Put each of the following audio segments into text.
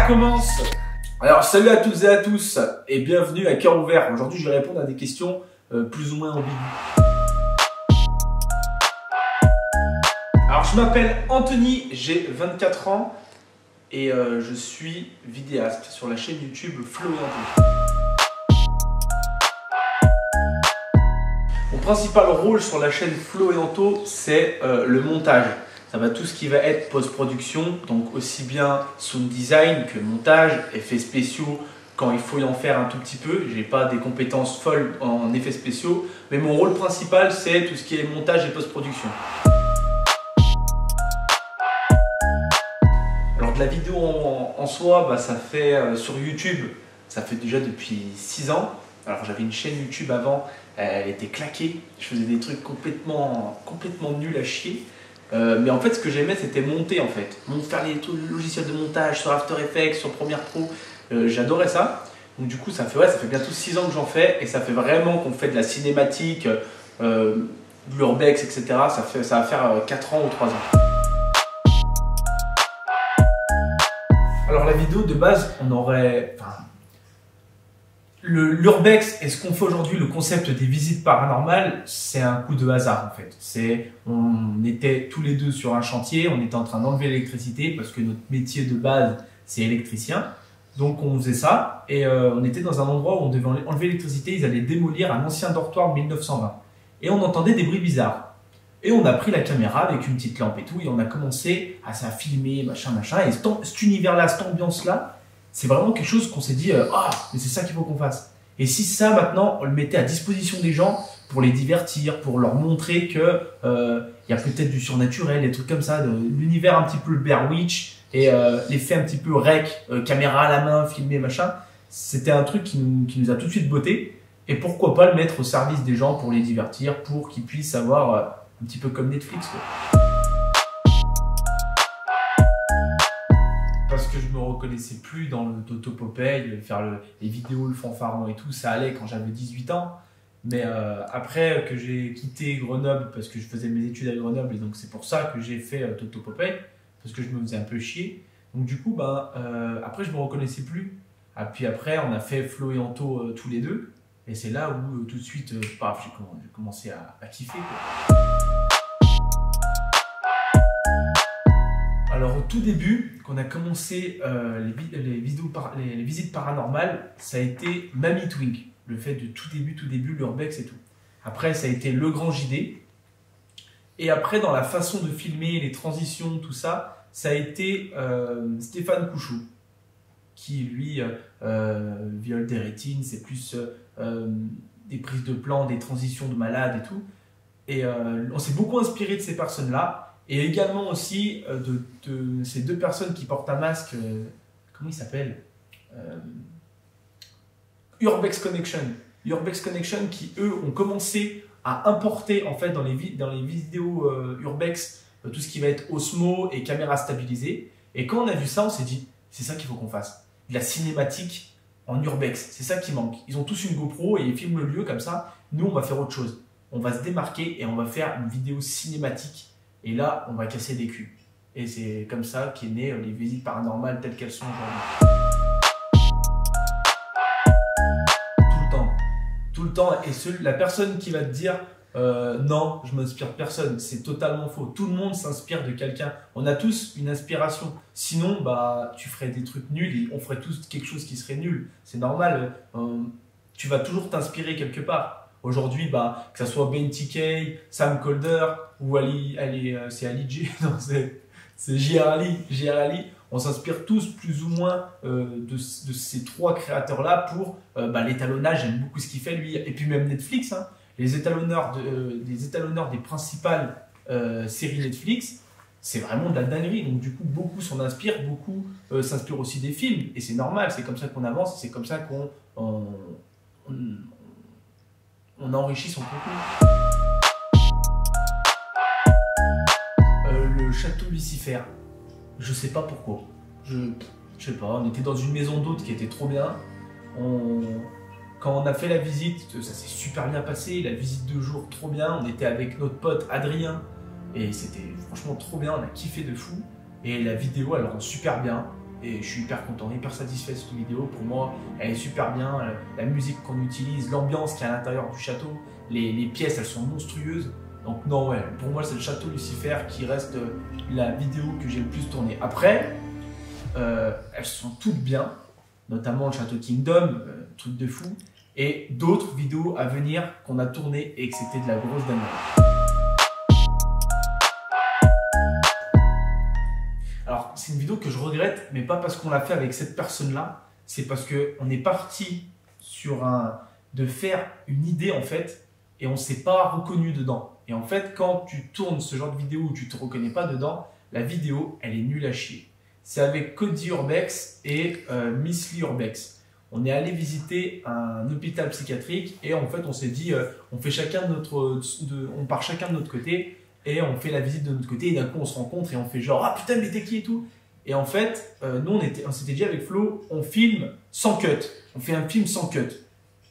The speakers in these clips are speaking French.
ça commence. Alors salut à toutes et à tous et bienvenue à Cœur Ouvert. Aujourd'hui je vais répondre à des questions plus ou moins ambiguës. Alors je m'appelle Anthony, j'ai 24 ans et je suis vidéaste sur la chaîne YouTube Flo et Anthony. Mon principal rôle sur la chaîne Flo et Anto, c'est le montage. Ça va tout ce qui va être post-production, donc aussi bien sound design que montage, effets spéciaux quand il faut y en faire un tout petit peu. Je n'ai pas des compétences folles en effets spéciaux, mais mon rôle principal, c'est tout ce qui est montage et post-production. Alors de la vidéo en soi, bah, ça fait sur YouTube, ça fait déjà depuis 6 ans. Alors j'avais une chaîne YouTube avant, elle était claquée, je faisais des trucs complètement nuls à chier. Mais en fait ce que j'aimais c'était monter en fait, faire les logiciels de montage sur After Effects, sur Premiere Pro, j'adorais ça. Donc du coup ça fait bientôt 6 ans que j'en fais et ça fait vraiment qu'on fait de la cinématique, de l'urbex, etc. Ça va faire 4 ans ou 3 ans. Alors la vidéo de base, on aurait... L'urbex et ce qu'on fait aujourd'hui, le concept des visites paranormales, c'est un coup de hasard en fait. On était tous les deux sur un chantier, on était en train d'enlever l'électricité parce que notre métier de base c'est électricien. Donc on faisait ça et on était dans un endroit où on devait enlever l'électricité, ils allaient démolir un ancien dortoir de 1920. Et on entendait des bruits bizarres. Et on a pris la caméra avec une petite lampe et tout et on a commencé à filmer, machin. Et cet univers-là, cette ambiance-là, c'est vraiment quelque chose qu'on s'est dit ah, mais c'est ça qu'il faut qu'on fasse. Et si ça, maintenant, on le mettait à disposition des gens pour les divertir, pour leur montrer que y a peut-être du surnaturel, des trucs comme ça, l'univers un petit peu Blair Witch et l'effet un petit peu rec, caméra à la main, filmé, machin, c'était un truc qui nous a tout de suite botté. Et pourquoi pas le mettre au service des gens pour les divertir, pour qu'ils puissent avoir un petit peu comme Netflix, quoi. Parce que je me reconnaissais plus dans le Toto Popeye, faire les vidéos, le fanfaron et tout, ça allait quand j'avais 18 ans. Mais après que j'ai quitté Grenoble, parce que je faisais mes études à Grenoble, et donc c'est pour ça que j'ai fait Toto Popeye, parce que je me faisais un peu chier. Donc du coup, après je me reconnaissais plus. Et puis après, on a fait Flo et Anto tous les deux, et c'est là où tout de suite, paf, j'ai commencé à kiffer, quoi. Alors au tout début, quand on a commencé les visites paranormales, ça a été Mamie Twink, le fait de tout début, l'urbex et tout. Après, ça a été Le Grand JD. Et après, dans la façon de filmer, les transitions, tout ça, ça a été Stéphane Couchot, qui lui viole des rétines, c'est plus des prises de plans, des transitions de malade et tout. Et on s'est beaucoup inspiré de ces personnes-là. Et également aussi de ces deux personnes qui portent un masque, comment ils s'appellent, Urbex Connection. Urbex Connection qui, eux, ont commencé à importer en fait dans les vidéos Urbex tout ce qui va être Osmo et caméra stabilisée. Et quand on a vu ça, on s'est dit, c'est ça qu'il faut qu'on fasse. De la cinématique en Urbex, c'est ça qui manque. Ils ont tous une GoPro et ils filment le lieu comme ça. Nous, on va faire autre chose. On va se démarquer et on va faire une vidéo cinématique. Et là, on va casser des culs. Et c'est comme ça qu'est né les visites paranormales telles qu'elles sont aujourd'hui. Tout le temps. Et la personne qui va te dire non, je m'inspire de personne, c'est totalement faux. Tout le monde s'inspire de quelqu'un. On a tous une inspiration. Sinon, tu ferais des trucs nuls et on ferait tous quelque chose qui serait nul. C'est normal. Tu vas toujours t'inspirer quelque part. Aujourd'hui, que ce soit Ben TK, Sam Colder ou c'est Ali J, non, c'est JR Ali. On s'inspire tous plus ou moins de ces trois créateurs-là pour l'étalonnage. J'aime beaucoup ce qu'il fait lui. Et puis même Netflix, hein, les étalonneurs des principales séries Netflix, c'est vraiment de la dinguerie. Donc du coup, beaucoup s'en inspirent, beaucoup s'inspirent aussi des films. Et c'est normal, c'est comme ça qu'on avance, c'est comme ça qu'on enrichit son contenu. Le château Lucifer, je sais pas pourquoi. Je sais pas, on était dans une maison d'hôte qui était trop bien. Quand on a fait la visite, ça s'est super bien passé. La visite de jour, trop bien. On était avec notre pote Adrien et c'était franchement trop bien. On a kiffé de fou. Et la vidéo, elle rend super bien. et je suis hyper content, hyper satisfait de cette vidéo. Pour moi, elle est super bien. La musique qu'on utilise, l'ambiance qu'il y a à l'intérieur du château, les pièces, elles sont monstrueuses. Donc non, ouais, pour moi, c'est le château Lucifer qui reste la vidéo que j'ai le plus tournée. Après, elles sont toutes bien, notamment le château Kingdom, truc de fou, et d'autres vidéos à venir qu'on a tournées et que c'était de la grosse dinguerie. Alors, c'est une vidéo que je regrette, mais pas parce qu'on l'a fait avec cette personne-là, c'est parce qu'on est parti sur de faire une idée en fait, et on ne s'est pas reconnu dedans. Et en fait, quand tu tournes ce genre de vidéo où tu ne te reconnais pas dedans, la vidéo, elle est nulle à chier. C'est avec Cody Urbex et Miss Lee Urbex. On est allé visiter un hôpital psychiatrique et en fait, on s'est dit, on part chacun de notre côté. Et on fait la visite de notre côté et d'un coup on se rencontre et on fait genre ah putain mais t'es qui et tout. Et en fait, nous on s'était dit avec Flo, on filme sans cut. On fait un film sans cut.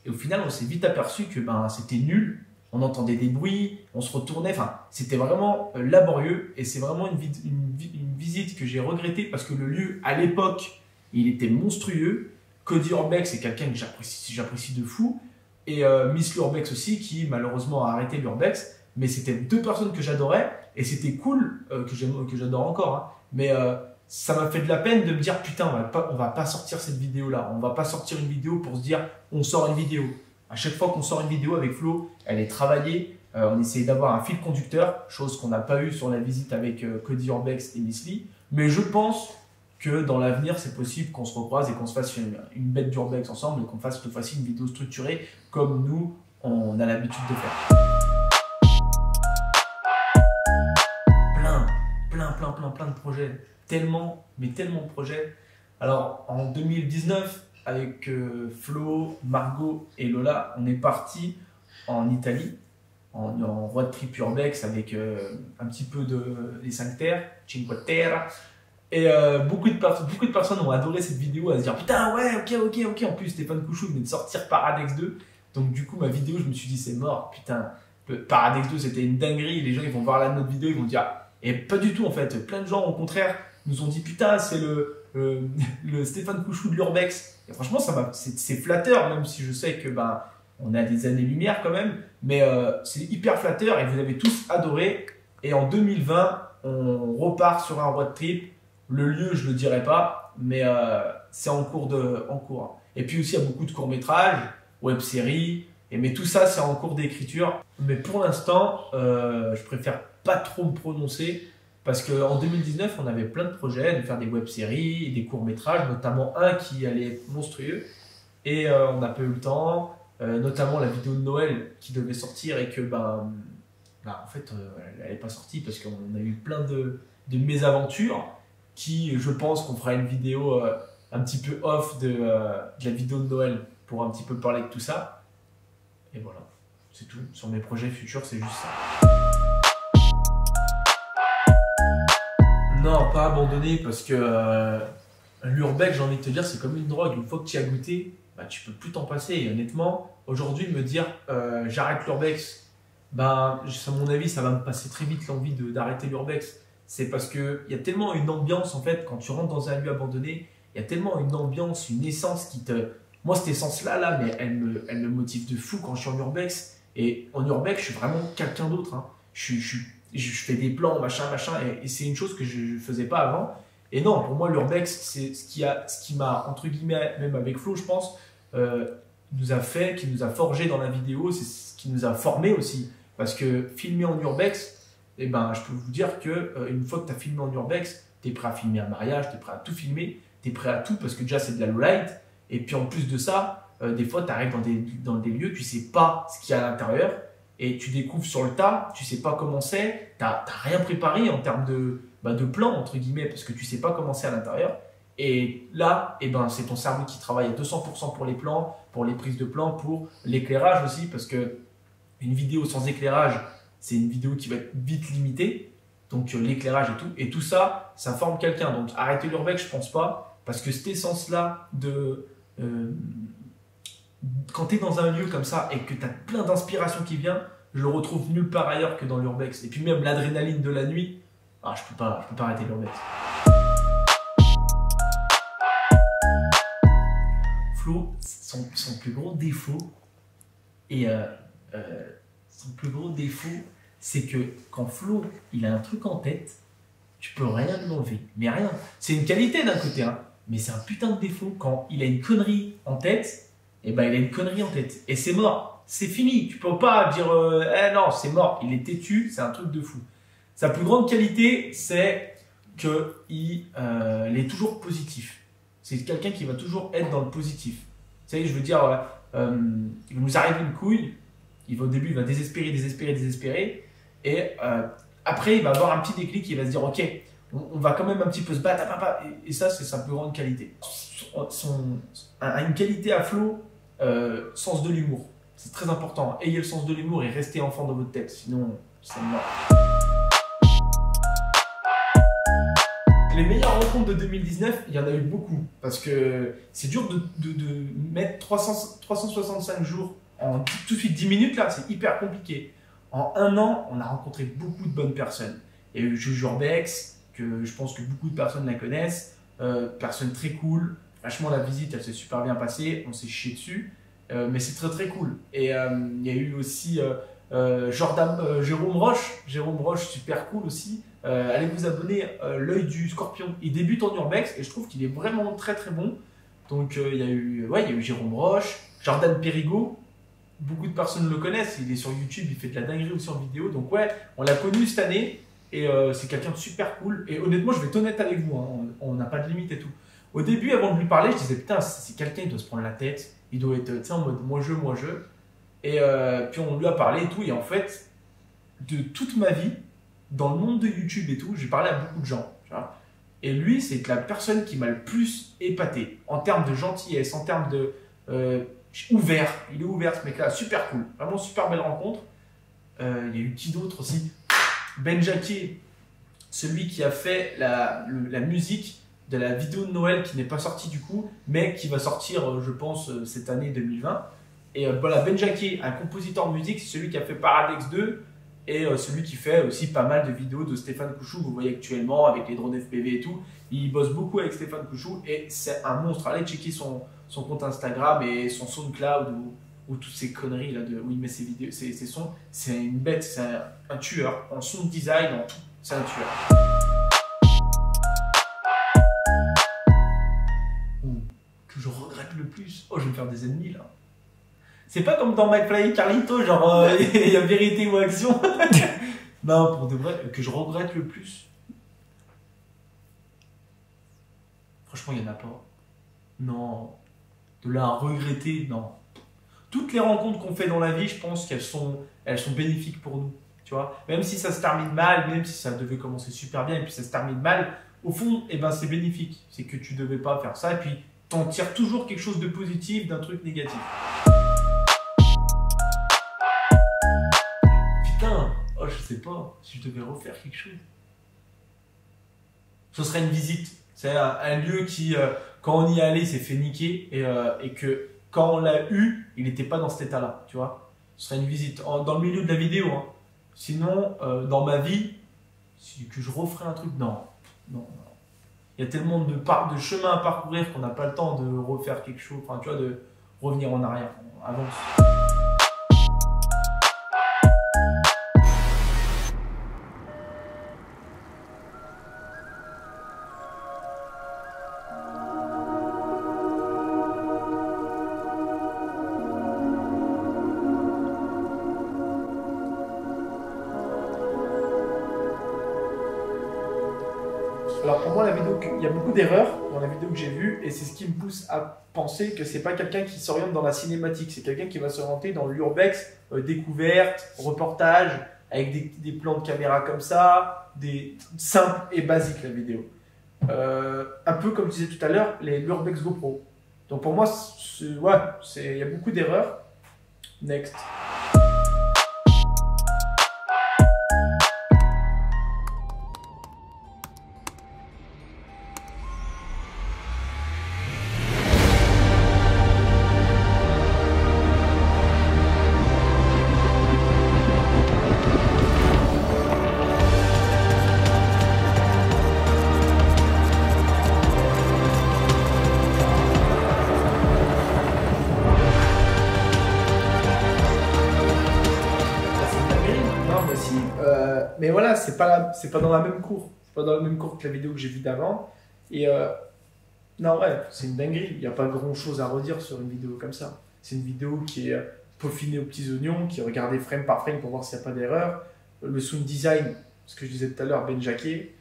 Et au final on s'est vite aperçu que c'était nul. On entendait des bruits, on se retournait. Enfin, c'était vraiment laborieux et c'est vraiment une visite que j'ai regrettée parce que le lieu à l'époque il était monstrueux. Cody Urbex c'est quelqu'un que j'apprécie de fou. Et Miss Urbex aussi qui malheureusement a arrêté l'Urbex. Mais c'était deux personnes que j'adorais et c'était cool, que j'adore encore. Hein. Mais ça m'a fait de la peine de me dire putain, on va pas sortir cette vidéo-là. On va pas sortir une vidéo pour se dire on sort une vidéo. À chaque fois qu'on sort une vidéo avec Flo, elle est travaillée. On essayait d'avoir un fil conducteur, chose qu'on n'a pas eu sur la visite avec Cody Urbex et Miss Lee. Mais je pense que dans l'avenir, c'est possible qu'on se recroise et qu'on se fasse une bête d'Urbex ensemble et qu'on fasse cette fois-ci une vidéo structurée comme nous, on a l'habitude de faire. Plein de projets, tellement de projets. Alors en 2019 avec Flo, Margot et Lola, on est parti en Italie en road trip Urbex avec un petit peu les 5 terres, Cinque Terre. Et beaucoup de personnes ont adoré cette vidéo à se dire putain ouais ok. En plus Stéphane Couchou venait de sortir Paradex 2, donc du coup ma vidéo je me suis dit c'est mort, putain Paradex 2 c'était une dinguerie, les gens ils vont voir notre vidéo, ils vont dire. Et pas du tout en fait, plein de gens au contraire nous ont dit putain c'est le Stéphane Couchou de l'Urbex. Et franchement c'est flatteur, même si je sais que on a des années-lumière quand même, mais c'est hyper flatteur et vous avez tous adoré. Et en 2020 on repart sur un road trip, le lieu je le dirai pas, mais c'est en cours. Et puis aussi il y a beaucoup de courts-métrages, web-séries, mais tout ça c'est en cours d'écriture. Mais pour l'instant je préfère pas trop me prononcer parce qu'en 2019 on avait plein de projets de faire des web-séries et des courts-métrages, notamment un qui allait être monstrueux et on n'a pas eu le temps, notamment la vidéo de Noël qui devait sortir et que en fait elle n'est pas sortie parce qu'on a eu plein de mésaventures qui je pense qu'on fera une vidéo un petit peu off de la vidéo de Noël pour un petit peu parler de tout ça. Et voilà, c'est tout. Sur mes projets futurs c'est juste ça. Non, pas abandonné parce que l'Urbex, j'ai envie de te dire, c'est comme une drogue. Une fois que tu y as goûté, tu peux plus t'en passer. Et honnêtement, aujourd'hui, me dire j'arrête l'Urbex, à mon avis, ça va me passer très vite l'envie d'arrêter l'Urbex. C'est parce qu'il y a tellement une ambiance, en fait, quand tu rentres dans un lieu abandonné, il y a tellement une ambiance, une essence qui te... Moi, cette essence-là, mais elle me motive de fou quand je suis en Urbex. Et en Urbex, je suis vraiment quelqu'un d'autre. Hein. Je fais des plans, machin, et c'est une chose que je ne faisais pas avant. Et non, pour moi, l'Urbex, c'est ce qui m'a, entre guillemets, même avec Flo, je pense, qui nous a forgé dans la vidéo, c'est ce qui nous a formé aussi. Parce que filmer en Urbex, je peux vous dire qu'une fois que tu as filmé en Urbex, tu es prêt à filmer un mariage, tu es prêt à tout filmer, tu es prêt à tout parce que déjà, c'est de la low light. Et puis en plus de ça, des fois, tu arrives dans des lieux, tu ne sais pas ce qu'il y a à l'intérieur. Et tu découvres sur le tas, tu sais pas comment c'est, tu n'as rien préparé en termes de plan, entre guillemets, parce que tu sais pas comment c'est à l'intérieur. Et là, c'est ton cerveau qui travaille à 200% pour les plans, pour les prises de plans, pour l'éclairage aussi, parce que une vidéo sans éclairage, c'est une vidéo qui va être vite limitée. Donc l'éclairage et tout ça, ça forme quelqu'un. Donc arrêter l'Urbex, je pense pas, parce que cette essence-là quand tu es dans un lieu comme ça et que tu as plein d'inspiration qui vient, je le retrouve nulle part ailleurs que dans l'Urbex. Et puis même l'adrénaline de la nuit, je peux pas arrêter l'Urbex. Flo, son plus gros défaut, et son plus gros défaut, c'est que quand Flo, il a un truc en tête, tu peux rien lui enlever. Mais rien. C'est une qualité d'un côté, hein, mais c'est un putain de défaut. Quand il a une connerie en tête, eh ben, il a une connerie en tête. Et c'est mort. C'est fini. Tu peux pas dire, non, c'est mort. Il est têtu, c'est un truc de fou. Sa plus grande qualité, c'est qu'il est toujours positif. C'est quelqu'un qui va toujours être dans le positif. Tu sais, je veux dire, il nous arrive une couille, au début, il va désespérer. Et après, il va avoir un petit déclic, il va se dire, ok, on va quand même un petit peu se battre. Et ça, c'est sa plus grande qualité. Une qualité à Flo, sens de l'humour. C'est très important. Ayez le sens de l'humour et restez enfant dans votre tête, sinon c'est mort. Les meilleures rencontres de 2019, il y en a eu beaucoup. Parce que c'est dur de mettre 365 jours en tout de suite 10 minutes, là, c'est hyper compliqué. En un an, on a rencontré beaucoup de bonnes personnes. Il y a eu Juju Urbex, que je pense que beaucoup de personnes la connaissent. Personne très cool. Franchement, la visite, elle s'est super bien passée. On s'est chié dessus. Mais c'est très très cool. Et il y a eu aussi Jérôme Roche, super cool aussi. Allez vous abonner, l'œil du scorpion. Il débute en urbex et je trouve qu'il est vraiment très très bon. Donc il y a eu Jérôme Roche, Jordan Périgot. Beaucoup de personnes le connaissent. Il est sur YouTube, il fait de la dinguerie aussi en vidéo. Donc ouais, on l'a connu cette année et c'est quelqu'un de super cool. Et honnêtement, je vais être honnête avec vous, hein, on n'a pas de limite et tout. Au début, avant de lui parler, je disais putain, c'est quelqu'un, il doit se prendre la tête. Il doit être en mode moi je. Et puis on lui a parlé et tout. Et en fait, de toute ma vie, dans le monde de YouTube et tout, j'ai parlé à beaucoup de gens. Tu vois. Et lui, c'est la personne qui m'a le plus épaté. En termes de gentillesse, en termes de ouvert. Il est ouvert ce mec-là, super cool. Vraiment super belle rencontre. Il y a eu qui d'autre aussi? Ben Jacquet, celui qui a fait la musique de la vidéo de Noël qui n'est pas sortie du coup, mais qui va sortir, je pense, cette année 2020. Et voilà, Ben Jacquet, un compositeur de musique, c'est celui qui a fait Paradex 2 et celui qui fait aussi pas mal de vidéos de Stéphane Couchou, vous voyez actuellement avec les drones FPV et tout. Il bosse beaucoup avec Stéphane Couchou et c'est un monstre. Allez checker son compte Instagram et son SoundCloud ou toutes ces conneries là où il met ses vidéos, ses sons. C'est une bête, c'est un tueur. En son design, en tout, c'est un tueur. Que je regrette le plus. Oh, je vais me faire des ennemis là. C'est pas comme dans McFly et Carlito, genre il y a vérité ou action. Non, pour de vrai, que je regrette le plus. Franchement, il n'y en a pas. Non. De là à regretter, non. Toutes les rencontres qu'on fait dans la vie, je pense qu'elles sont bénéfiques pour nous. Tu vois, même si ça se termine mal, même si ça devait commencer super bien et puis ça se termine mal, au fond, eh ben, c'est bénéfique. C'est que tu devais pas faire ça et puis t'en tires toujours quelque chose de positif d'un truc négatif. Putain, oh je sais pas si je devais refaire quelque chose. Ce serait une visite. C'est un lieu qui, quand on y allait, s'est fait niquer et que quand on l'a eu, il n'était pas dans cet état-là, tu vois. Ce serait une visite dans le milieu de la vidéo. Hein. Sinon, dans ma vie, que je referais un truc, non. Il y a tellement de chemins à parcourir qu'on n'a pas le temps de refaire quelque chose, enfin, tu vois, de revenir en arrière. On avance. Alors pour moi, il y a beaucoup d'erreurs dans la vidéo que j'ai vue et c'est ce qui me pousse à penser que c'est pas quelqu'un qui s'oriente dans la cinématique, c'est quelqu'un qui va s'orienter dans l'urbex, découverte, reportage, avec des plans de caméra comme ça, des simples et basiques la vidéo. Un peu comme je disais tout à l'heure, l'urbex GoPro. Donc pour moi, il y a beaucoup d'erreurs. Next. mais voilà, c'est pas dans la même cour. C'est pas dans la même cour que la vidéo que j'ai vue d'avant. Et non, ouais, c'est une dinguerie. Il n'y a pas grand chose à redire sur une vidéo comme ça. C'est une vidéo qui est peaufinée aux petits oignons, qui est regardée frame par frame pour voir s'il n'y a pas d'erreur. Le sound design, ce que je disais tout à l'heure, Ben Jacquet,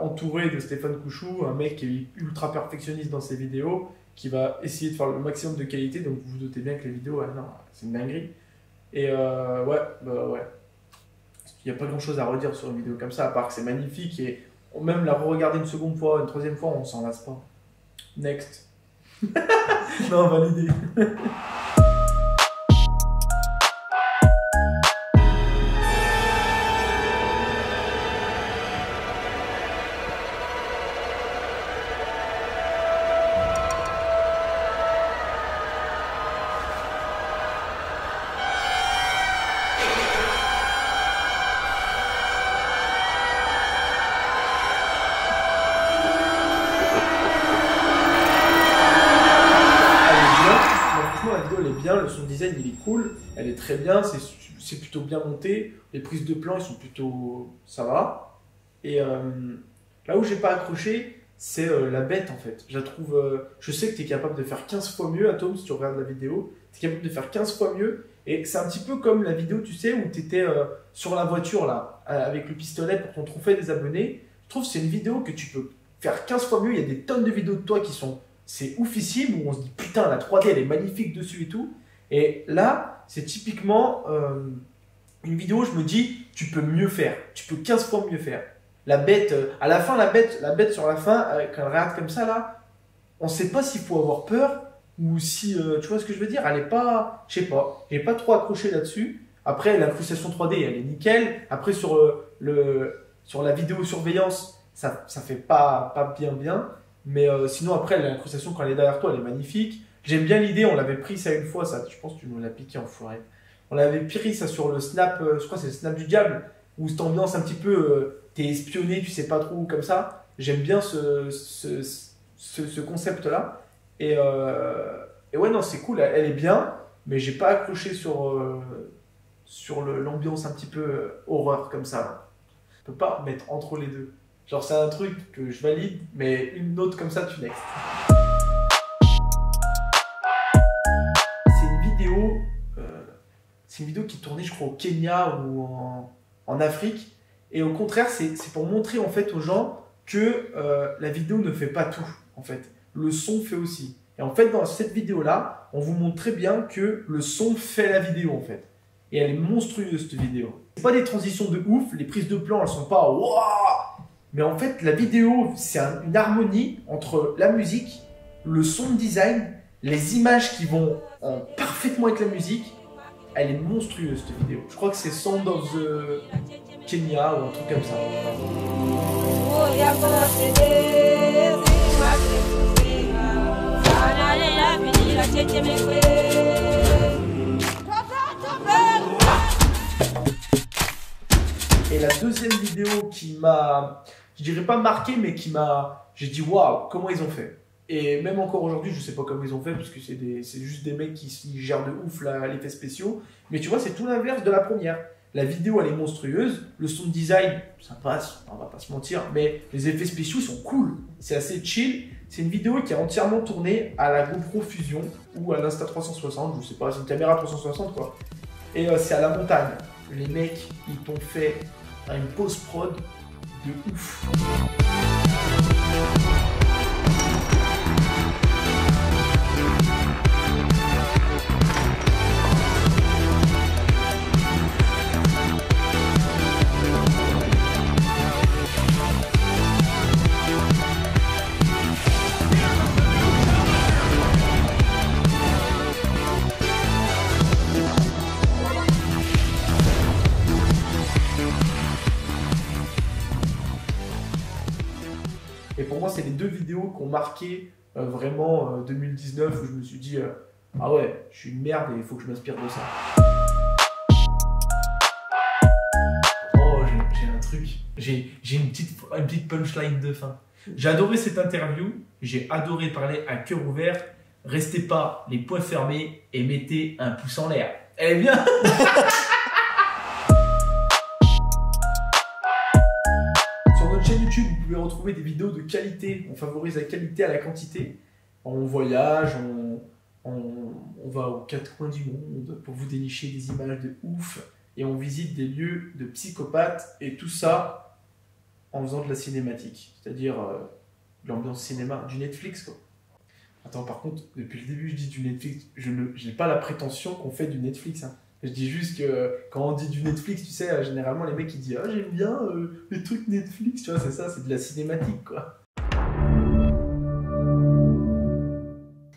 entouré de Stéphane Couchou, un mec qui est ultra perfectionniste dans ses vidéos, qui va essayer de faire le maximum de qualité. Donc vous vous doutez bien que les vidéos, non, c'est une dinguerie. Et ouais. Il n'y a pas grand chose à redire sur une vidéo comme ça, à part que c'est magnifique et même la re-regarder une seconde fois, une troisième fois, on s'en lasse pas. Next. Non, validé. Le son design il est cool, elle est très bien, c'est plutôt bien monté, les prises de plan ils sont plutôt ça va. Et là où j'ai pas accroché, c'est la bête en fait. Je la trouve, je sais que tu es capable de faire 15 fois mieux, Atom, si tu regardes la vidéo, tu es capable de faire 15 fois mieux. Et c'est un petit peu comme la vidéo, tu sais, où tu étais sur la voiture là, avec le pistolet pour ton trophée des abonnés. Je trouve que c'est une vidéo que tu peux faire 15 fois mieux. Il y a des tonnes de vidéos de toi qui sont, c'est oufissime, où on se dit putain, la 3D elle est magnifique dessus et tout. Et là, c'est typiquement une vidéo où je me dis, tu peux mieux faire, tu peux 15 fois mieux faire. La bête, à la fin, la bête sur la fin, quand elle regarde comme ça là, on ne sait pas s'il faut avoir peur ou si, tu vois ce que je veux dire, elle est pas, je sais pas, j'ai pas trop accroché là-dessus. Après, l'incrustation 3D, elle est nickel. Après, sur la vidéosurveillance, ça fait pas bien. Mais sinon, après, l'incrustation, quand elle est derrière toi, elle est magnifique. J'aime bien l'idée, on l'avait pris ça une fois, ça, je pense que tu nous l'as piqué en forêt. On l'avait pris ça sur le Snap, je crois que c'est le Snap du diable, où cette ambiance un petit peu, t'es espionné, tu sais pas trop, comme ça. J'aime bien ce concept-là. Et ouais, non, c'est cool, elle est bien, mais j'ai pas accroché sur l'ambiance un petit peu horreur comme ça. Je peux pas mettre entre les deux. Genre, c'est un truc que je valide, mais une autre comme ça, tu next. C'est une vidéo qui est tournée, je crois, au Kenya ou en Afrique. Et au contraire, c'est pour montrer en fait aux gens que la vidéo ne fait pas tout. En fait, le son fait aussi. Et en fait, dans cette vidéo-là, on vous montre très bien que le son fait la vidéo en fait. Et elle est monstrueuse cette vidéo. C'est pas des transitions de ouf, les prises de plan, elles sont pas waouh. Mais en fait, la vidéo, c'est une harmonie entre la musique, le son design, les images qui vont parfaitement avec la musique. Elle est monstrueuse cette vidéo. Je crois que c'est Sound of the Kenya ou un truc comme ça. Et la deuxième vidéo qui m'a, je dirais pas marqué, mais j'ai dit waouh, comment ils ont fait. Et même encore aujourd'hui, je sais pas comment ils ont fait, parce que c'est juste des mecs qui gèrent de ouf l'effet spéciaux. Mais tu vois, c'est tout l'inverse de la première. La vidéo, elle est monstrueuse. Le sound design, ça passe, on va pas se mentir. Mais les effets spéciaux, ils sont cool. C'est assez chill. C'est une vidéo qui est entièrement tournée à la GoPro Fusion ou à l'Insta360, je sais pas, c'est une caméra 360 quoi. Et c'est à la montagne. Les mecs, ils t'ont fait une post-prod de ouf. Et pour moi, c'est les deux vidéos qui ont marqué vraiment 2019 où je me suis dit ah ouais, je suis une merde et il faut que je m'inspire de ça. Oh, j'ai un truc. J'ai une petite punchline de fin. J'ai adoré cette interview. J'ai adoré parler à cœur ouvert. Restez pas les poings fermés et mettez un pouce en l'air. Elle est bien. retrouver des vidéos de qualité. On favorise la qualité à la quantité. On voyage, on va aux quatre coins du monde pour vous dénicher des images de ouf. Et on visite des lieux de psychopathes. Et tout ça en faisant de la cinématique. C'est-à-dire l'ambiance cinéma, du Netflix, quoi. Attends, par contre, depuis le début, je dis du Netflix. Je n'ai pas la prétention qu'on fait du Netflix, hein. Je dis juste que quand on dit du Netflix, tu sais, généralement les mecs ils disent « Ah, j'aime bien les trucs Netflix », tu vois, c'est ça, c'est de la cinématique, quoi.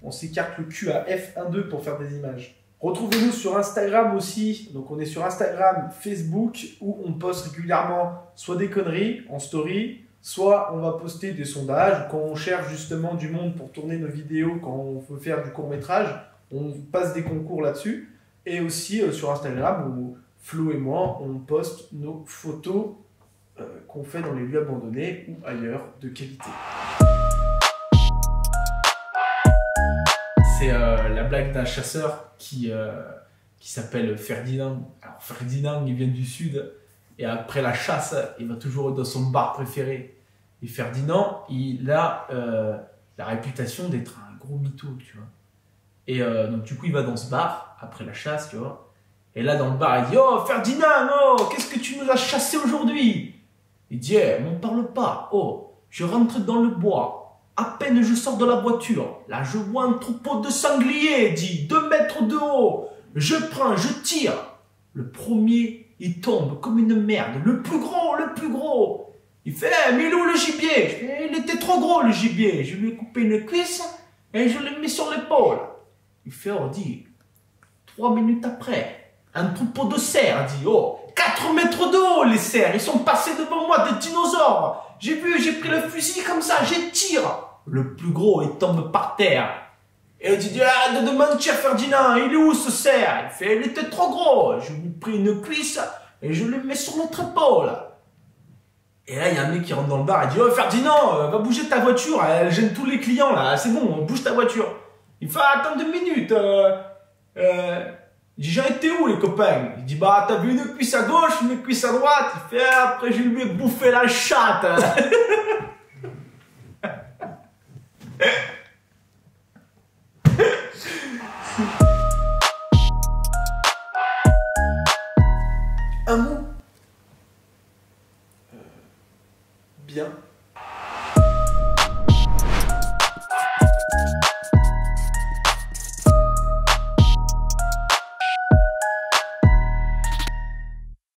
On s'écarte le cul à F1.2 pour faire des images. Retrouvez-nous sur Instagram aussi. Donc on est sur Instagram, Facebook, où on poste régulièrement soit des conneries en story, soit on va poster des sondages. Quand on cherche justement du monde pour tourner nos vidéos, quand on veut faire du court-métrage, on passe des concours là-dessus. Et aussi sur Instagram, où Flo et moi, on poste nos photos qu'on fait dans les lieux abandonnés ou ailleurs de qualité. C'est la blague d'un chasseur qui s'appelle Ferdinand. Alors Ferdinand, il vient du sud, et après la chasse, il va toujours dans son bar préféré. Et Ferdinand, il a la réputation d'être un gros mytho, tu vois. Et donc du coup, il va dans ce bar, après la chasse, tu vois. Et là, dans le bar, il dit « Oh, Ferdinand, oh, qu'est-ce que tu nous as chassé aujourd'hui ?» Il dit « M'en parle pas. Oh, je rentre dans le bois. À peine je sors de la voiture. Là, je vois un troupeau de sangliers, dit 2 mètres de haut. Je prends, je tire. Le premier, il tombe comme une merde. Le plus gros, le plus gros. Il fait « Mais il est où le gibier ?» Je fais « Il était trop gros, le gibier. Je lui ai coupé une cuisse et je l'ai mis sur l'épaule. » Il fait, on dit, 3 minutes après, un troupeau de cerfs, dit, oh, 4 mètres de haut, les cerfs, ils sont passés devant moi, des dinosaures. J'ai vu, j'ai pris le fusil comme ça, j'ai tiré. Le plus gros, il tombe par terre. Et on dit, ah, de mentir, Ferdinand, il est où ce cerf? Il fait, il était trop gros. Je lui ai pris une cuisse et je le mets sur l'autre épaule. Et là, il y a un mec qui rentre dans le bar, il dit, oh, Ferdinand, va bouger ta voiture, elle gêne tous les clients, là, c'est bon, bouge ta voiture. Il fait, attends 2 minutes. Il dit, j'en étais où les copains? Il dit, bah t'as vu une cuisse à gauche, une cuisse à droite. Il fait, après je lui ai bouffé la chatte. Un mot bien.